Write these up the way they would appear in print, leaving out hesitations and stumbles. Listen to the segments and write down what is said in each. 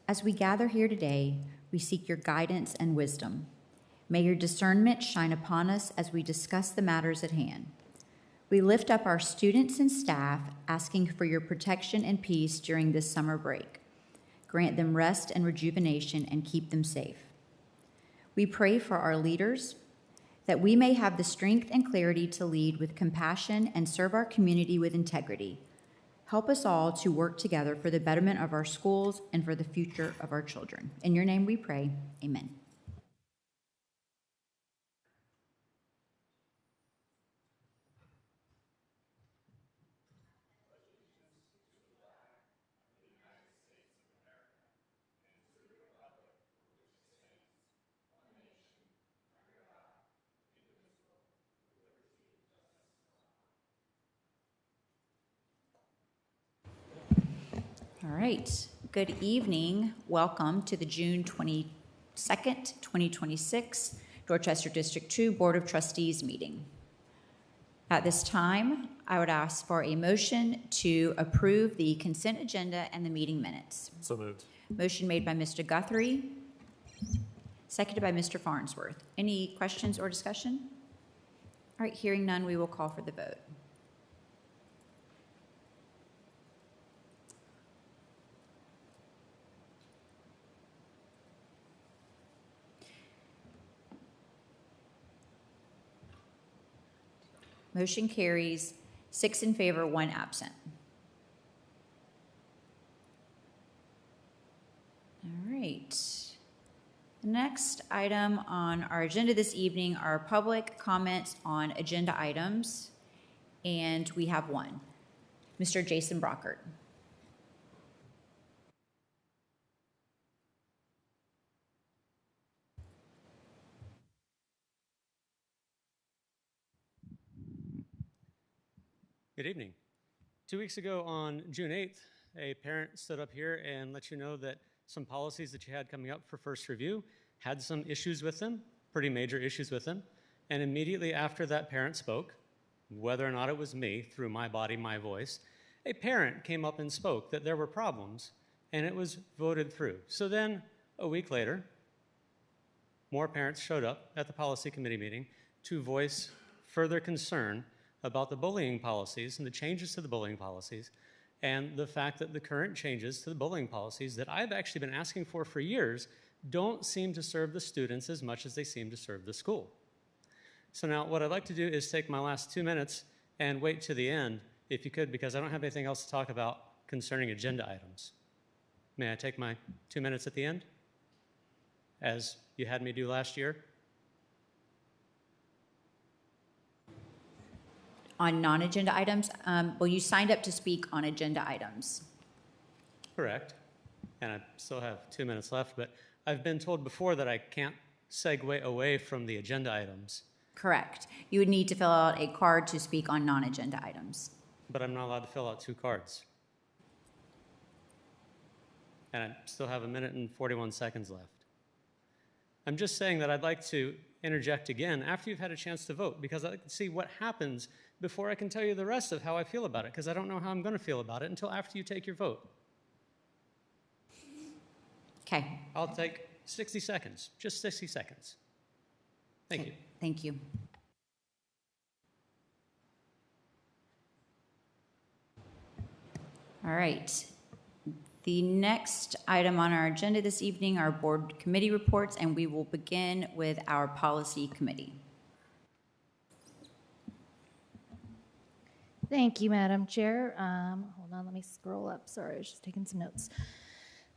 As we gather here today, we seek your guidance and wisdom. May your discernment shine upon us as we discuss the matters at hand. We lift up our students and staff, asking for your protection and peace during this summer break. Grant them rest and rejuvenation and keep them safe. We pray for our leaders, that we may have the strength and clarity to lead with compassion and serve our community with integrity. Help us all to work together for the betterment of our schools and for the future of our children. In your name we pray, amen. All right, good evening. Welcome to the June 22nd, 2026 Dorchester District 2 Board of Trustees meeting. At this time, I would ask for a motion to approve the consent agenda and the meeting minutes. So moved. Motion made by Mr. Guthrie, seconded by Mr. Farnsworth. Any questions or discussion? All right, hearing none, we will call for the vote. Motion carries 6 in favor, 1 absent. All right. The next item on our agenda this evening are public comments on agenda items, and we have one. Mr. Jason Brockert. Good evening. 2 weeks ago on June 8th, a parent stood up here and let you know that some policies that you had coming up for first review had some issues with them, pretty major issues with them. And immediately after that parent spoke, whether or not it was me, through my body, my voice, a parent came up and spoke that there were problems, and it was voted through. So then, a week later, more parents showed up at the policy committee meeting to voice further concern about the bullying policies and the changes to the bullying policies, and the fact that the current changes to the bullying policies that I've actually been asking for years don't seem to serve the students as much as they seem to serve the school. So now what I'd like to do is take my last 2 minutes and wait to the end, if you could, because I don't have anything else to talk about concerning agenda items. May I take my 2 minutes at the end, as you had me do last year? On non-agenda items, well, you signed up to speak on agenda items. Correct. And I still have 2 minutes left, but I've been told before that I can't segue away from the agenda items. Correct. You would need to fill out a card to speak on non-agenda items. But I'm not allowed to fill out 2 cards. And I still have 1 minute and 41 seconds left. I'm just saying that I'd like to interject again after you've had a chance to vote, because I'd like to see what happens before I can tell you the rest of how I feel about it, because I don't know how I'm going to feel about it until after you take your vote. Okay. I'll take 60 seconds, just 60 seconds. Thank you. Thank you. All right. The next item on our agenda this evening are board committee reports, and we will begin with our policy committee. Thank you, Madam Chair. Hold on, let me scroll up. Sorry, I was just taking some notes.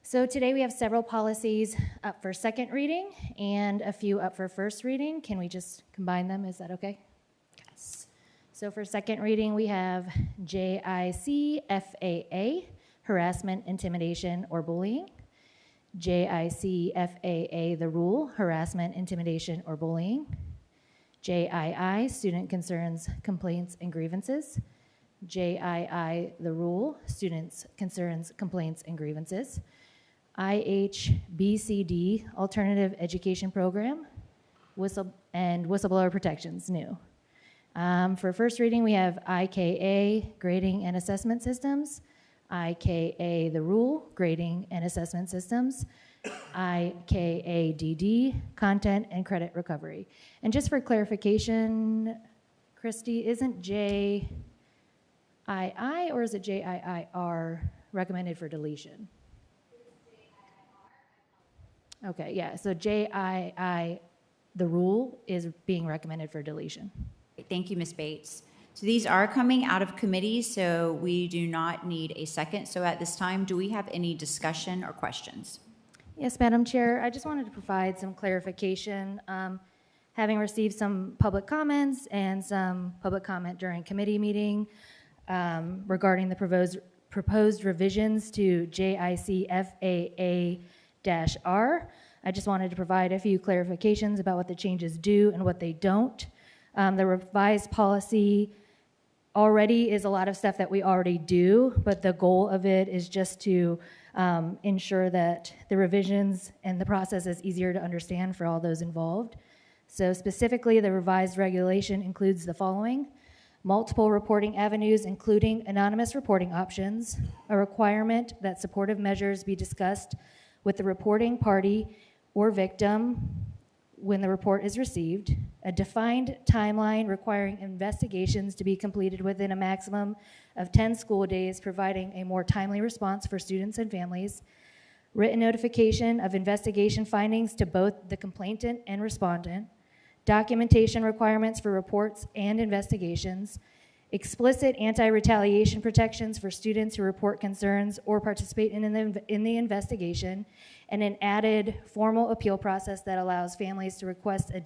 So today we have several policies up for second reading and a few up for first reading. Can we just combine them? Is that okay? Yes. So for second reading, we have JICFAA, harassment, intimidation, or bullying. JICFAA, the rule, harassment, intimidation, or bullying. JII, student concerns, complaints, and grievances. JII, the rule, students' concerns, complaints, and grievances. IHBCD, alternative education program, whistleblower protections, new. For first reading, we have IKA, grading and assessment systems. IKA, the rule, grading and assessment systems, IKADD, content and credit recovery. And just for clarification, Christy, isn't JII or is it JIIR recommended for deletion? Okay, yeah, so JII, the rule, is being recommended for deletion. Thank you, Ms. Bates. So these are coming out of committee, so we do not need a second. So at this time, do we have any discussion or questions? Yes, Madam Chair, I just wanted to provide some clarification. Having received some public comments and some public comment during committee meeting regarding the proposed revisions to JICFAA-R, I just wanted to provide a few clarifications about what the changes do and what they don't. The revised policy already is a lot of stuff that we already do, but the goal of it is just to ensure that the revisions and the process is easier to understand for all those involved. So specifically, the revised regulation includes the following: multiple reporting avenues, including anonymous reporting options, a requirement that supportive measures be discussed with the reporting party or victim when the report is received, a defined timeline requiring investigations to be completed within a maximum of 10 school days, providing a more timely response for students and families, written notification of investigation findings to both the complainant and respondent, documentation requirements for reports and investigations, explicit anti-retaliation protections for students who report concerns or participate in the investigation, and an added formal appeal process that allows families to request a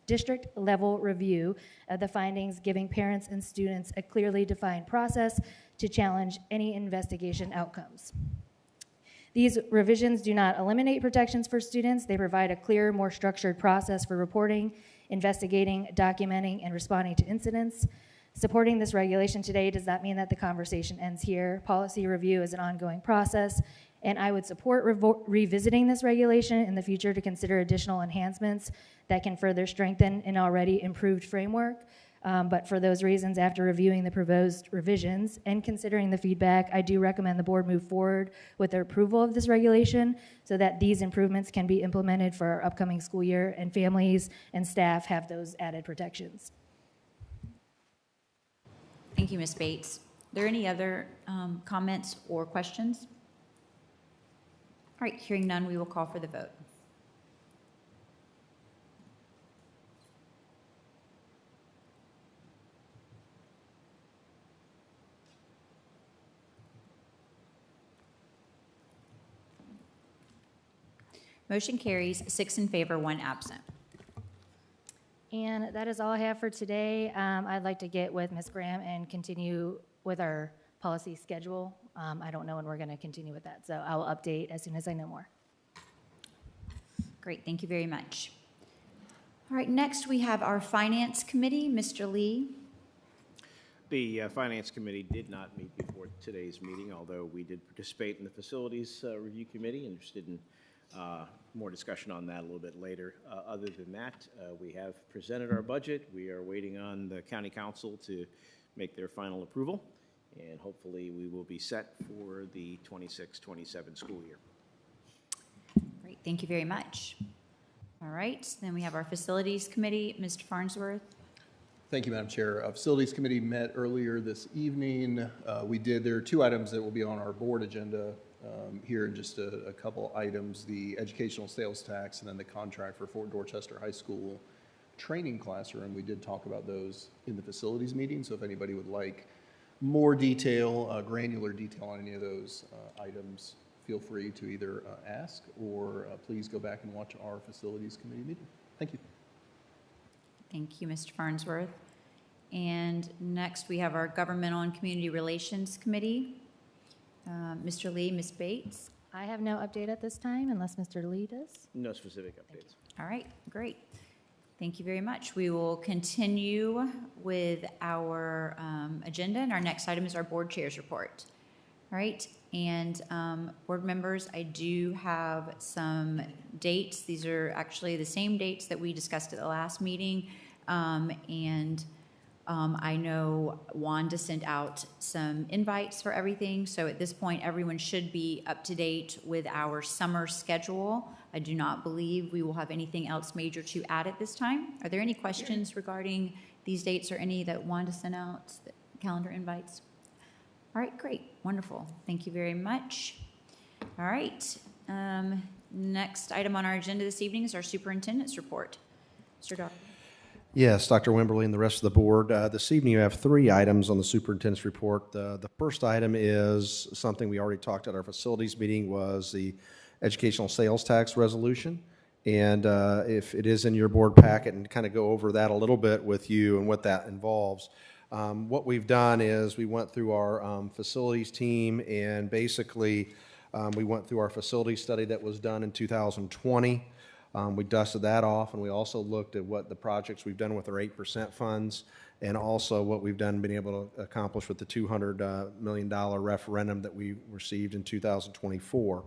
district-level review of the findings, giving parents and students a clearly defined process to challenge any investigation outcomes. These revisions do not eliminate protections for students. They provide a clear, more structured process for reporting, investigating, documenting, and responding to incidents. Supporting this regulation today does not mean that the conversation ends here. Policy review is an ongoing process, and I would support revisiting this regulation in the future to consider additional enhancements that can further strengthen an already improved framework. But for those reasons, after reviewing the proposed revisions and considering the feedback, I do recommend the board move forward with their approval of this regulation so that these improvements can be implemented for our upcoming school year and families and staff have those added protections. Thank you, Ms. Bates. Are there any other comments or questions? All right, hearing none, we will call for the vote. Motion carries 6 in favor, 1 absent. And that is all I have for today. I'd like to get with Ms. Graham and continue with our policy schedule. I don't know when we're going to continue with that, so I will update as soon as I know more. Great, thank you very much. All right, next we have our Finance Committee. Mr. Lee. The Finance Committee did not meet before today's meeting, although we did participate in the Facilities Review Committee. Interested in more discussion on that a little bit later. Other than that, we have presented our budget. We are waiting on the County Council to make their final approval, and hopefully we will be set for the 26-27 school year. Great, thank you very much. All right, then we have our Facilities Committee. Mr. Farnsworth. Thank you, Madam Chair. Facilities Committee met earlier this evening. There are 2 items that will be on our board agenda here in just a couple items: the educational sales tax and then the contract for Fort Dorchester High School training classroom. We did talk about those in the facilities meeting, so if anybody would like more detail, granular detail on any of those items, feel free to either ask or please go back and watch our Facilities Committee meeting. Thank you. Thank you, Mr. Farnsworth. And next we have our Governmental and Community Relations Committee. Mr. Lee, Ms. Bates. I have no update at this time unless Mr. Lee does. No specific updates. All right, great. Thank you very much. We will continue with our agenda, and our next item is our board chairs report. All right, and board members, I do have some dates. These are actually the same dates that we discussed at the last meeting, and I know Wanda sent out some invites for everything, so at this point, everyone should be up to date with our summer schedule. I do not believe we will have anything else major to add at this time. Are there any questions regarding these dates or any that Wanda sent out, the calendar invites? All right, great, wonderful. Thank you very much. All right, next item on our agenda this evening is our superintendent's report. Mr. Daugherty. Yes, Dr. Wimberly and the rest of the board. This evening you have 3 items on the superintendent's report. The first item is something we already talked at our facilities meeting, was the educational sales tax resolution. And if it is in your board packet, and kind of go over that a little bit with you and what that involves. What we've done is we went through our facilities team, and basically we went through our facility study that was done in 2020. We dusted that off, and we also looked at what the projects we've done with our 8% funds, and also what we've done, been able to accomplish with the $200 million referendum that we received in 2024.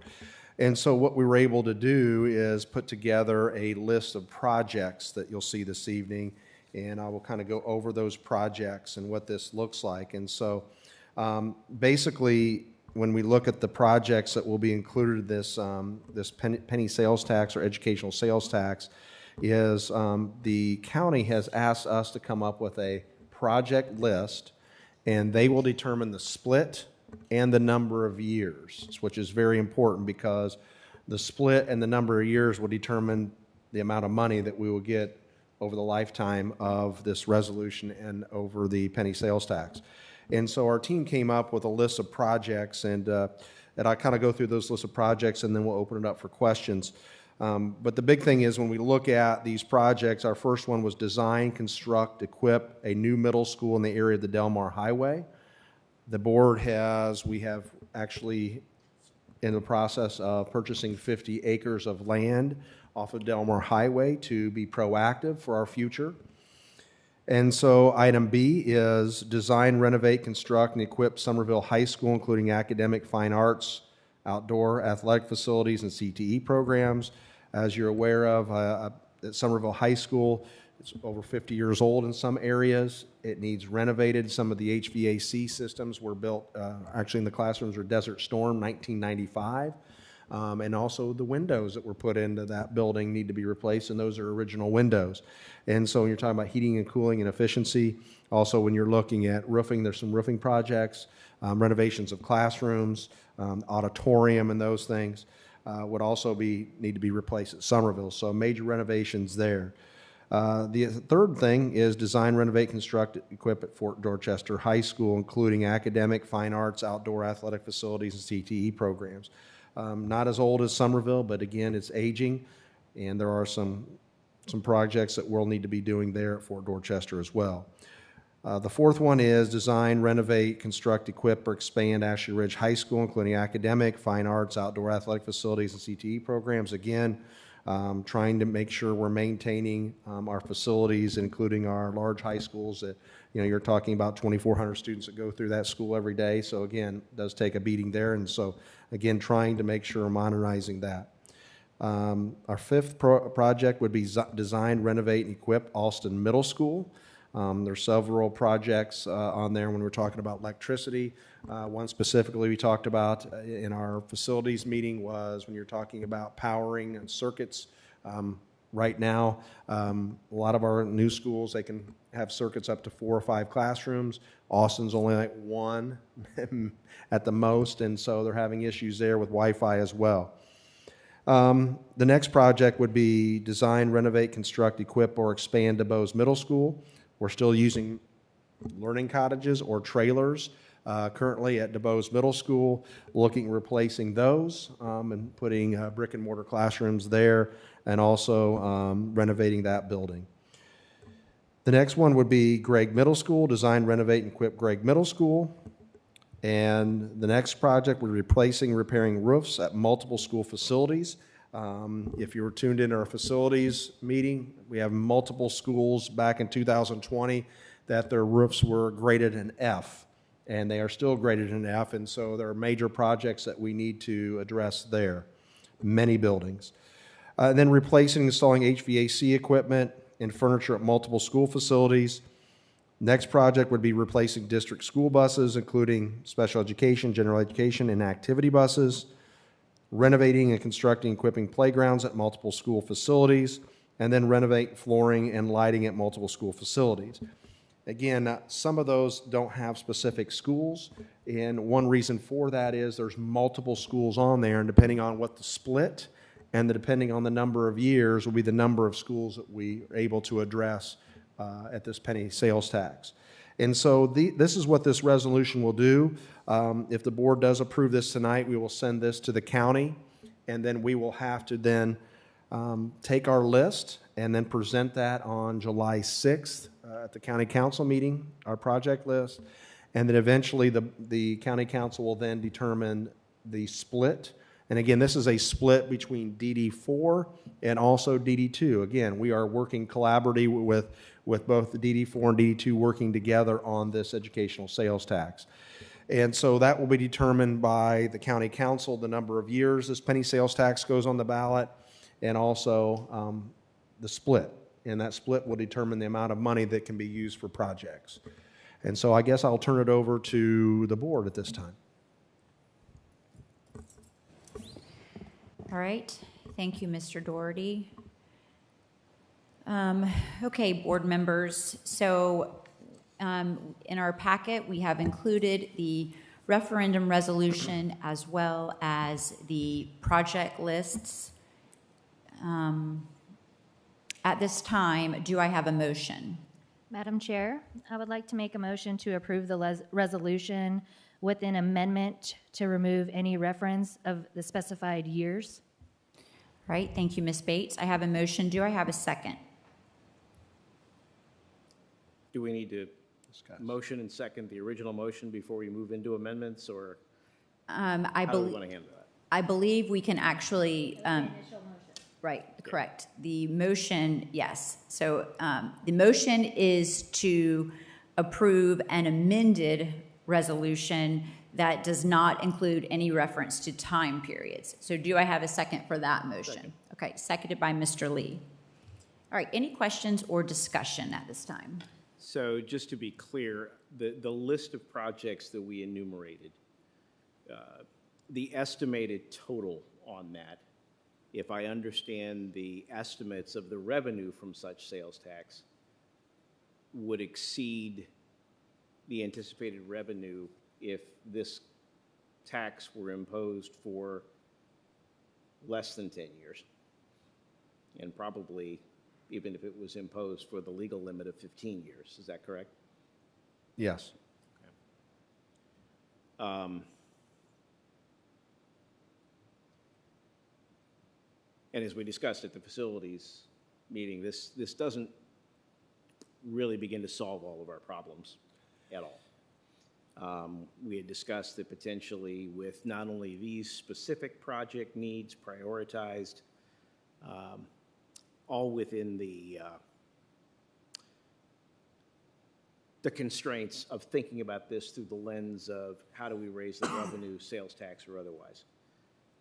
And so what we were able to do is put together a list of projects that you'll see this evening, and I will kind of go over those projects and what this looks like. And so basically, when we look at the projects that will be included in this penny sales tax or educational sales tax, is the county has asked us to come up with a project list, and they will determine the split and the number of years, which is very important, because the split and the number of years will determine the amount of money that we will get over the lifetime of this resolution and over the penny sales tax. And so our team came up with a list of projects, and I kind of go through those lists of projects, and then we'll open it up for questions. But the big thing is, when we look at these projects, our first one was design, construct, equip a new middle school in the area of the Delmar Highway. The board we have actually in the process of purchasing 50 acres of land off of Delmar Highway to be proactive for our future. And so item B is design, renovate, construct, and equip Somerville High School, including academic, fine arts, outdoor athletic facilities, and CTE programs. As you're aware of, at Somerville High School, it's over 50 years old in some areas. It needs renovated. Some of the HVAC systems were built, actually in the classrooms, were Desert Storm, 1995. And also the windows that were put into that building need to be replaced, and those are original windows. And so when you're talking about heating and cooling and efficiency, also when you're looking at roofing, there's some roofing projects, renovations of classrooms, auditorium, and those things would also need to be replaced at Somerville. So major renovations there. The third thing is design, renovate, construct, equip at Fort Dorchester High School, including academic, fine arts, outdoor athletic facilities, and CTE programs. Not as old as Somerville, but again, it's aging, and there are some projects that we'll need to be doing there at Fort Dorchester as well. The fourth one is design, renovate, construct, equip, or expand Ashley Ridge High School, including academic, fine arts, outdoor athletic facilities, and CTE programs. Again, trying to make sure we're maintaining our facilities, including our large high schools that, you're talking about 2,400 students that go through that school every day. So again, it does take a beating there. And so again, trying to make sure we're modernizing that. Our fifth project would be design, renovate, and equip Alston Middle School. There's several projects on there when we're talking about electricity. One specifically we talked about in our facilities meeting was when you're talking about powering and circuits. Right now, a lot of our new schools, they can have circuits up to 4 or 5 classrooms. Austin's only like 1 at the most, and so they're having issues there with Wi-Fi as well. The next project would be design, renovate, construct, equip, or expand DuBose Middle School. We're still using learning cottages or trailers currently at DuBose Middle School, replacing those and putting brick and mortar classrooms there, and also renovating that building. The next one would be Gregg Middle School, design, renovate, and equip Gregg Middle School. And the next project would be replacing, repairing roofs at multiple school facilities. If you were tuned into our facilities meeting, we have multiple schools back in 2020 that their roofs were graded an F, and they are still graded an F, and so there are major projects that we need to address there, many buildings. Then replacing and installing HVAC equipment and furniture at multiple school facilities. Next project would be replacing district school buses, including special education, general education, and activity buses, renovating and constructing, equipping playgrounds at multiple school facilities, and then renovate flooring and lighting at multiple school facilities. Again, some of those don't have specific schools, and one reason for that is there's multiple schools on there, and depending on what the split and depending on the number of years will be the number of schools that we are able to address at this penny sales tax. And so this is what this resolution will do. If the board does approve this tonight, we will send this to the county, and then we will have to then take our list and then present that on July 6th at the county council meeting, our project list. And then eventually the county council will then determine the split. And again, this is a split between DD4 and also DD2. Again, we are working collaboratively with both the DD4 and DD2 working together on this educational sales tax. And so that will be determined by the county council, the number of years this penny sales tax goes on the ballot, and also the split. And that split will determine the amount of money that can be used for projects. And so I guess I'll turn it over to the board at this time. All right, thank you, Mr. Doherty. Okay, board members, so in our packet, we have included the referendum resolution as well as the project lists. At this time, do I have a motion? Madam Chair, I would like to make a motion to approve the resolution with an amendment to remove any reference of the specified years. All right, thank you, Ms. Bates. I have a motion. Do I have a second? Do we need to motion and second the original motion before we move into amendments, or how do we want to handle that? I believe we can actually. Right, correct. The motion, yes. So the motion is to approve an amended resolution that does not include any reference to time periods. So do I have a second for that motion? Second. Okay, seconded by Mr. Lee. All right, any questions or discussion at this time? So just to be clear, the list of projects that we enumerated, the estimated total on that, if I understand the estimates of the revenue from such sales tax, would exceed the anticipated revenue if this tax were imposed for less than 10 years, and probably even if it was imposed for the legal limit of 15 years. Is that correct? Yes. And as we discussed at the facilities meeting, this doesn't really begin to solve all of our problems at all. We had discussed that potentially with not only these specific project needs prioritized, all within the constraints of thinking about this through the lens of how do we raise the revenue, sales tax or otherwise,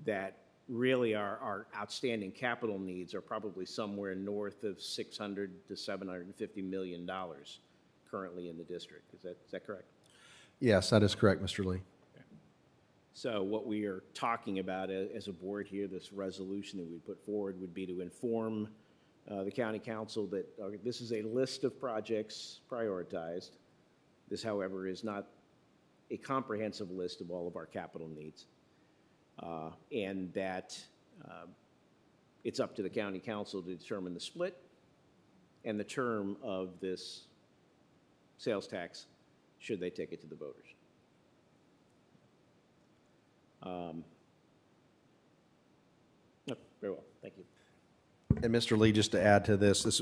that really our outstanding capital needs are probably somewhere north of $600 to $750 million currently in the district. Is that correct? Yes, that is correct, Mr. Lee. Okay. So what we are talking about as a board here, this resolution that we put forward would be to inform the county council that this is a list of projects prioritized. This, however, is not a comprehensive list of all of our capital needs. And that it's up to the county council to determine the split and the term of this sales tax should they take it to the voters. Very well, thank you. And Mr. Lee, just to add to this,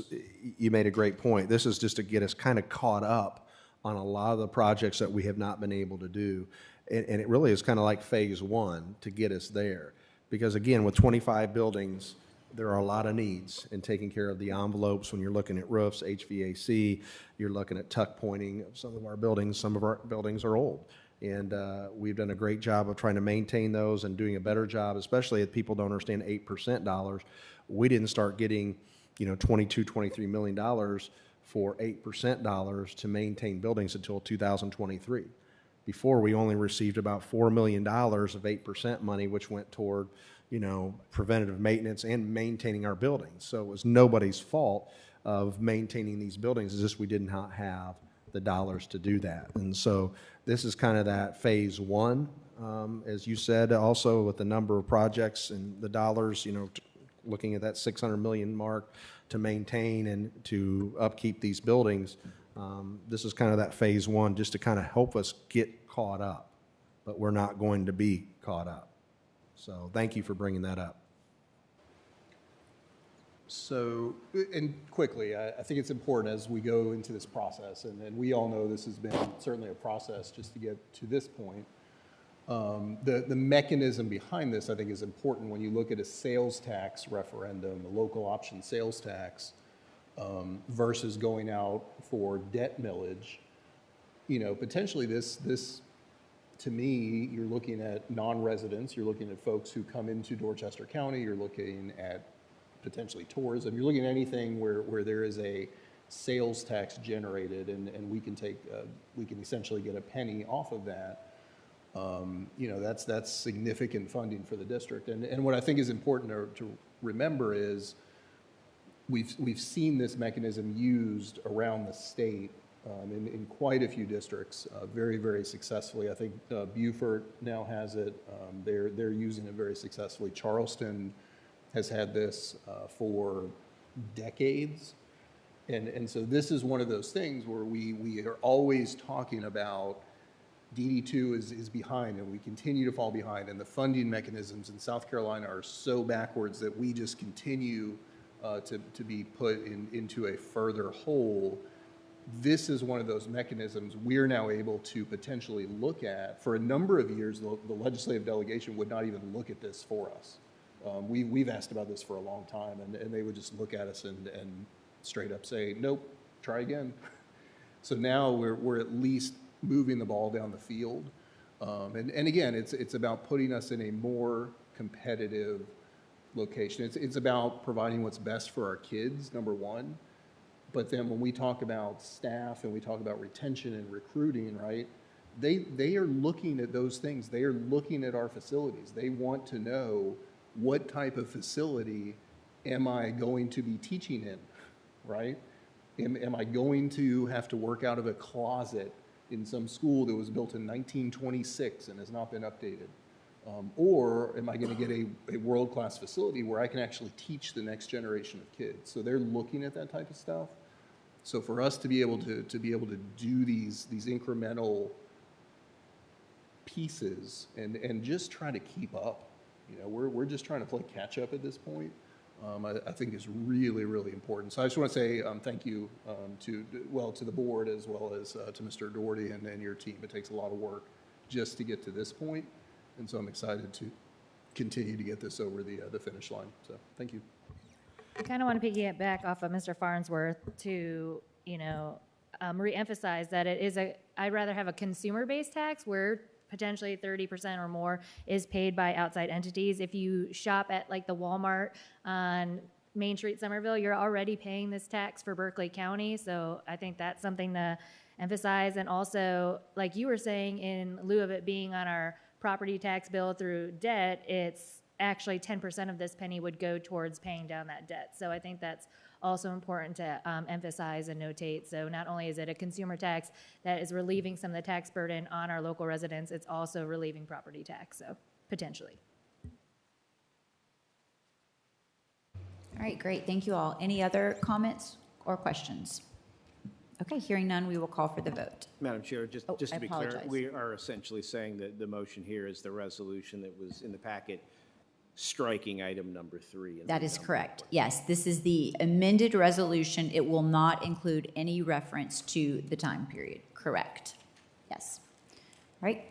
you made a great point. This is just to get us kind of caught up on a lot of the projects that we have not been able to do. And it really is kind of like phase one to get us there. Because again, with 25 buildings, there are a lot of needs in taking care of the envelopes when you're looking at roofs, HVAC, you're looking at tuck pointing of some of our buildings. Some of our buildings are old. And we've done a great job of trying to maintain those and doing a better job, especially if people don't understand 8% dollars. We didn't start getting, $22, $23 million for 8% dollars to maintain buildings until 2023. Before, we only received about $4 million of 8% money, which went toward, preventative maintenance and maintaining our buildings. So it was nobody's fault of maintaining these buildings. It's just we did not have the dollars to do that. And so this is kind of that phase one, as you said, also with the number of projects and the dollars, looking at that 600 million mark to maintain and to upkeep these buildings. This is kind of that phase one, just to kind of help us get caught up, but we're not going to be caught up. So thank you for bringing that up. So, and quickly, I think it's important as we go into this process, and we all know this has been certainly a process just to get to this point. The mechanism behind this, I think, is important when you look at a sales tax referendum, a local option sales tax, versus going out for debt millage. Potentially this, to me, you're looking at non-residents, you're looking at folks who come into Dorchester County, you're looking at potentially tourism, you're looking at anything where there is a sales tax generated, and we can essentially get a penny off of that. That's significant funding for the district. And what I think is important to remember is we've seen this mechanism used around the state in quite a few districts very, very successfully. I think Beaufort now has it. They're using it very successfully. Charleston has had this for decades. And so this is one of those things where we are always talking about DD2 is behind, and we continue to fall behind, and the funding mechanisms in South Carolina are so backwards that we just continue to be put into a further hole. This is one of those mechanisms we're now able to potentially look at. For a number of years, the legislative delegation would not even look at this for us. We've asked about this for a long time, and they would just look at us and straight up say, nope, try again. So now we're at least moving the ball down the field. And again, it's about putting us in a more competitive location. It's about providing what's best for our kids, number one. But then when we talk about staff and we talk about retention and recruiting, right, they are looking at those things. They are looking at our facilities. They want to know, what type of facility am I going to be teaching in, right? Am I going to have to work out of a closet in some school that was built in 1926 and has not been updated? Or am I going to get a world-class facility where I can actually teach the next generation of kids? So they're looking at that type of stuff. So for us to be able to do these incremental pieces and just try to keep up, we're just trying to play catch up at this point. I think is really, really important. So I just want to say thank you to the board as well as to Mr. Doherty and your team. It takes a lot of work just to get to this point, and so I'm excited to continue to get this over the finish line. So thank you. I kind of want to piggyback back off of Mr. Farnsworth to, reemphasize that I'd rather have a consumer-based tax where potentially 30% or more is paid by outside entities. If you shop at like the Walmart on Main Street, Somerville, you're already paying this tax for Berkeley County. So I think that's something to emphasize. And also, like you were saying, in lieu of it being on our property tax bill through debt, it's actually 10% of this penny would go towards paying down that debt. So I think that's also important to emphasize and notate. So not only is it a consumer tax that is relieving some of the tax burden on our local residents, it's also relieving property tax, so potentially. All right, great. Thank you all. Any other comments or questions? Okay, hearing none, we will call for the vote. Madam Chair, just I to be clear, apologize. we are essentially saying that the motion here is the resolution that was in the packet, striking item number 3. That is correct. Yes, this is the amended resolution. It will not include any reference to the time period. Correct. Yes. All right.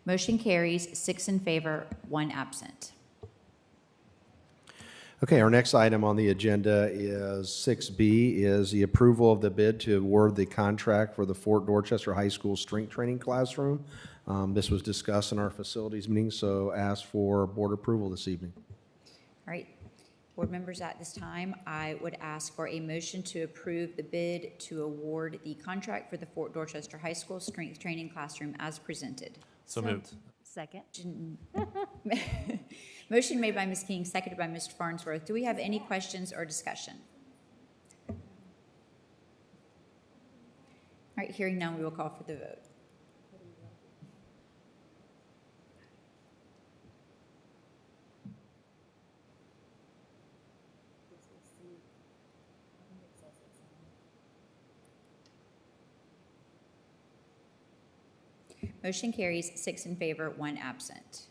Motion carries 6 in favor, 1 absent. Okay, our next item on the agenda is 6B, is the approval of the bid to award the contract for the Fort Dorchester High School Strength Training Classroom. This was discussed in our facilities meeting, so ask for board approval this evening. All right, board members, at this time, I would ask for a motion to approve the bid to award the contract for the Fort Dorchester High School Strength Training Classroom as presented. So moved. Second. Motion made by Ms. King, seconded by Mr. Farnsworth. Do we have any questions or discussion? All right, hearing none, we will call for the vote. Motion carries 6 in favor, 1 absent.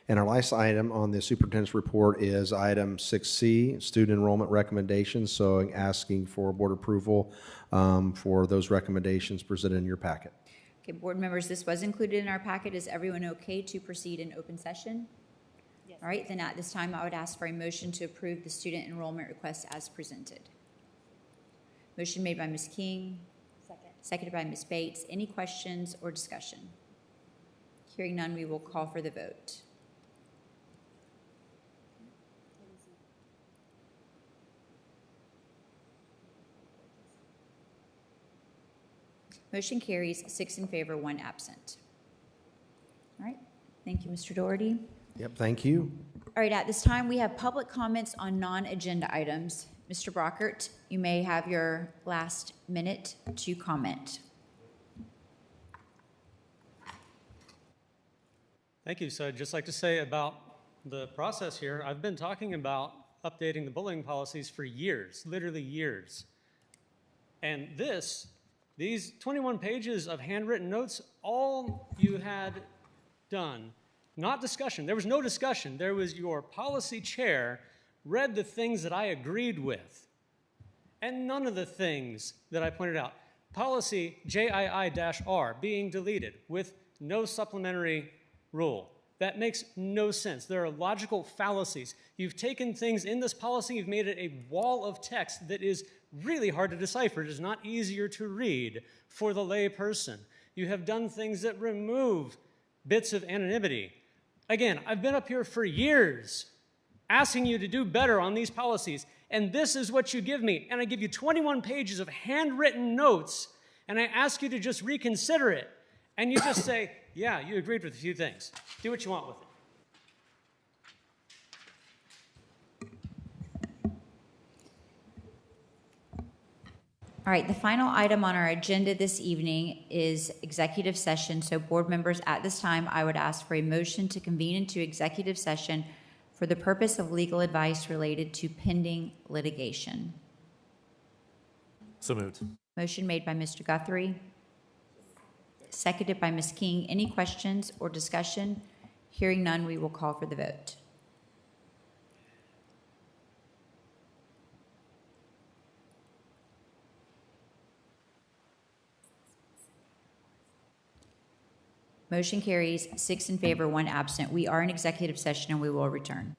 And our last item on the superintendent's report is item 6C, student enrollment recommendations. So asking for board approval for those recommendations presented in your packet. Okay, board members, this was included in our packet. Is everyone okay to proceed in open session? Yes. All right, then at this time, I would ask for a motion to approve the student enrollment request as presented. Motion made by Ms. King. Seconded by Ms. Bates. Any questions or discussion? Hearing none, we will call for the vote. Motion carries 6 in favor, 1 absent. All right, thank you, Mr. Doherty. Yep, thank you. All right, at this time, we have public comments on non-agenda items. Mr. Brockert, you may have your last minute to comment. Thank you. So I'd just like to say about the process here, I've been talking about updating the bullying policies for years, literally years. And these 21 pages of handwritten notes, all you had done, not discussion. There was no discussion. There was your policy chair read the things that I agreed with, and none of the things that I pointed out. Policy JII-R being deleted with no supplementary rule. That makes no sense. There are logical fallacies. You've taken things in this policy, you've made it a wall of text that is really hard to decipher. It is not easier to read for the lay person. You have done things that remove bits of anonymity. Again, I've been up here for years asking you to do better on these policies, and this is what you give me. And I give you 21 pages of handwritten notes, and I ask you to just reconsider it. And you just say, yeah, you agreed with a few things. Do what you want with it. All right, the final item on our agenda this evening is executive session. So board members, at this time, I would ask for a motion to convene into executive session for the purpose of legal advice related to pending litigation. So moved. Motion made by Mr. Guthrie, seconded by Ms. King. Any questions or discussion? Hearing none, we will call for the vote. Motion carries 6 in favor, 1 absent. We are in executive session and we will return.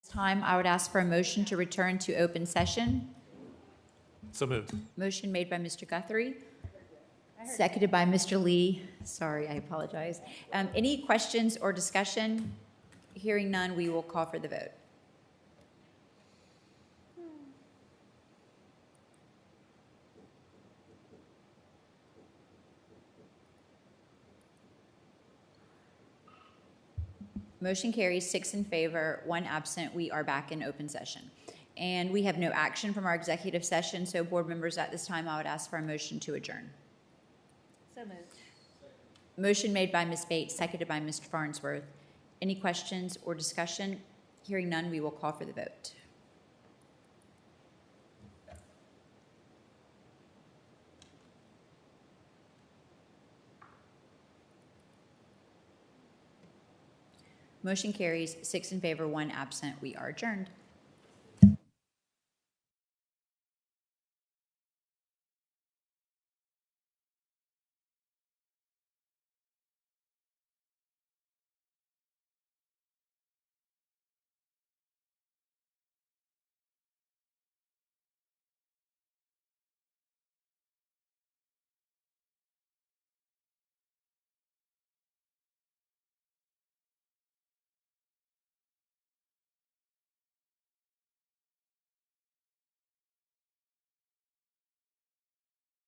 Time, I would ask for a motion to return to open session. So moved. Motion made by Mr. Guthrie, seconded by Mr. Lee. Sorry, I apologize. Any questions or discussion? Hearing none, we will call for the vote. Motion carries 6 in favor, 1 absent. We are back in open session. And we have no action from our executive session, so board members, at this time, I would ask for a motion to adjourn. So moved. Motion made by Ms. Bates, seconded by Mr. Farnsworth. Any questions or discussion? Hearing none, we will call for the vote. Motion carries 6 in favor, 1 absent. We are adjourned.